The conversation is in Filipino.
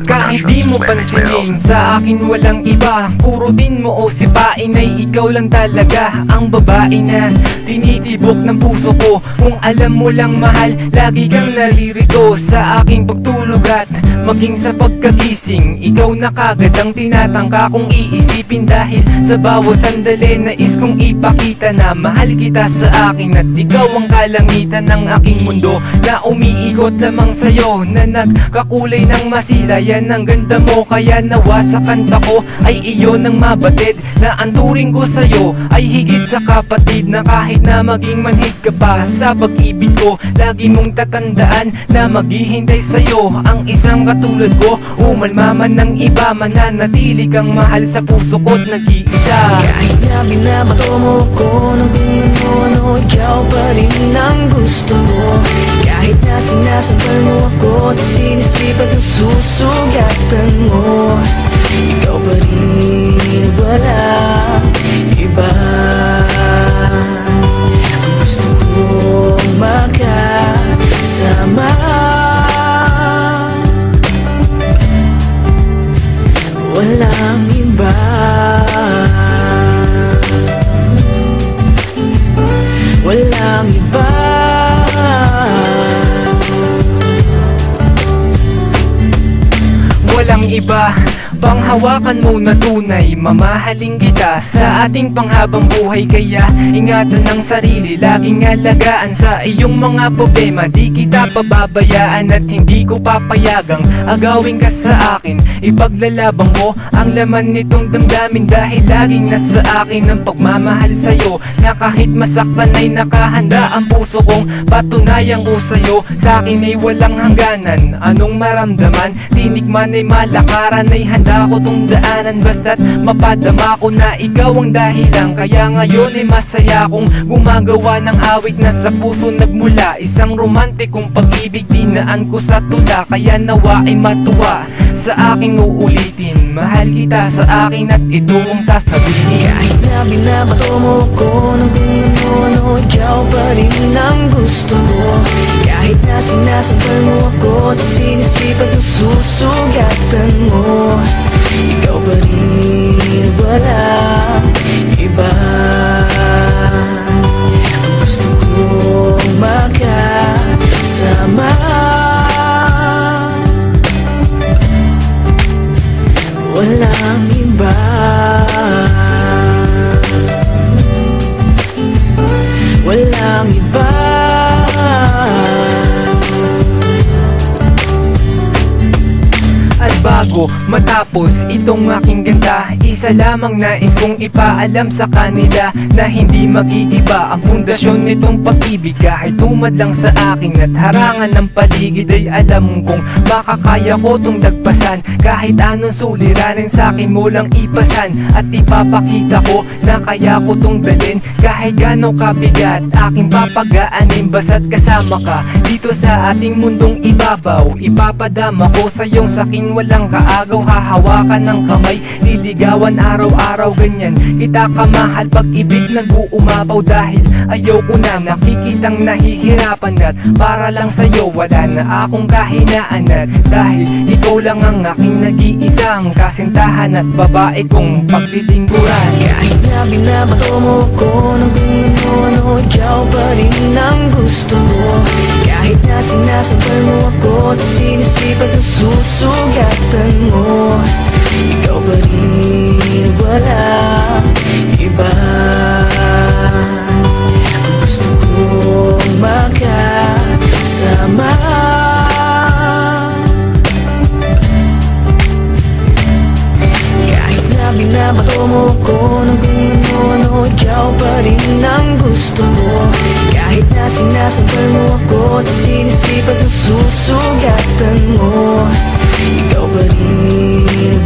Kahit di mo pansinin, sa akin walang iba. Kurutin mo o sipain ay ikaw lang talaga ang babae na tinitibok ng puso ko. Kung alam mo lang mahal, lagi kang naririto sa aking pagtulog at maging sa pagkagising. Ikaw na kagad ang tinatangka kong iisipin, dahil sa bawat sandali nais kong ipakita na mahal kita sa akin at ikaw ang kalangitan ng aking mundo na umiikot lamang sa'yo, na nagkakulay ng masila. Yan ang ganda mo, kaya nawa sa kanta ko ay iyon ang mabatid, na ang turing ko sa'yo ay higit sa kapatid, na kahit na maging manhid ka pa sa pag-ibig ko, lagi mong tatandaan na maghihintay sa'yo ang isang katulad ko. Umalma man ng iba, mananatili kang mahal sa puso ko't nag-iisa. Kahit na binabato mo ko ng kung ano-ano, ikaw pa rin ang gusto mo. Kahit na sinasabal mo ako at sinisipat ang susugatan mo, ikaw pa rin, walang iba. Ang gusto kong makasama, walang iba. Walang iba. Walang iba pang hawakan mo na tunay, mamahalin kita sa ating panghabang buhay. Kaya ingatan ng sarili, laging alagaan sa iyong mga problema. Di kita pababayaan at hindi ko papayagang agawin ka sa akin. Ipaglalabang ko ang laman nitong damdamin, dahil laging nasa akin ang pagmamahal sa'yo, na kahit masaktan ay nakahanda ang puso kong patunayan ko sa'yo. Sa akin ay walang hangganan, anong maramdaman, tinikman ay malakaran, ay handa ko tong daanan, basta't mapadama ko na ikaw ang dahilan. Kaya ngayon ay masaya kong gumagawa ng awit na sa puso nagmula, isang romantikong pag-ibig dinaan ko sa tula. Kaya nawa ay matuwa sa aking uulitin, mahal kita sa akin at ito ang sasabihin. Kahit na binabato mo ko ng kung ano-ano, ikaw pa rin ang gusto mo. Kahit na sinasabal mo ako at sinisipat ang susugatan mo, ikaw pa rin, walang iba. Ang gusto kong makasama, walang iba. Walang iba. Bago matapos itong aking ganda, isa lamang nais kong ipaalam sa kanila, na hindi magigiba ang pundasyon nitong pag-ibig. Kahit tumad lang sa akin at harangan ng paligid, ay alam kong makakaya ko tong dagpasan. Kahit anong suliranin sa akin mo lang ipasan, at ipapakita ko na kaya ko tong dalin. Kahit gano'ng kabigat aking papagaanin, basta't kasama ka dito sa ating mundong ibabaw. Ipapadama ko sa iyong saking walang kaagaw, hahawakan ng kamay, liligawan araw-araw, ganyan kita kamahal. Pag-ibig nag-uumapaw, dahil ayoko na nakikitang nahihirapan, at para lang sa'yo wala na akong kahinaan, at dahil ikaw lang ang aking nag-iisang kasintahan at babae kong pagtitingguran. Kahit na binabato mo ko ng kung ano-ano, ikaw pa rin ang gusto mo. Kahit na sinasabal mo ako at sinisipat ang susugatan mo, ikaw pa rin, walang iba. Ang gusto kong makasama, kahit na binabato mo ko ng kung ano-ano, ikaw pa rin ang gusto mo. Kahit na sinasabal mo ako at sinisipat ang susugatan mo, ikaw pa rin,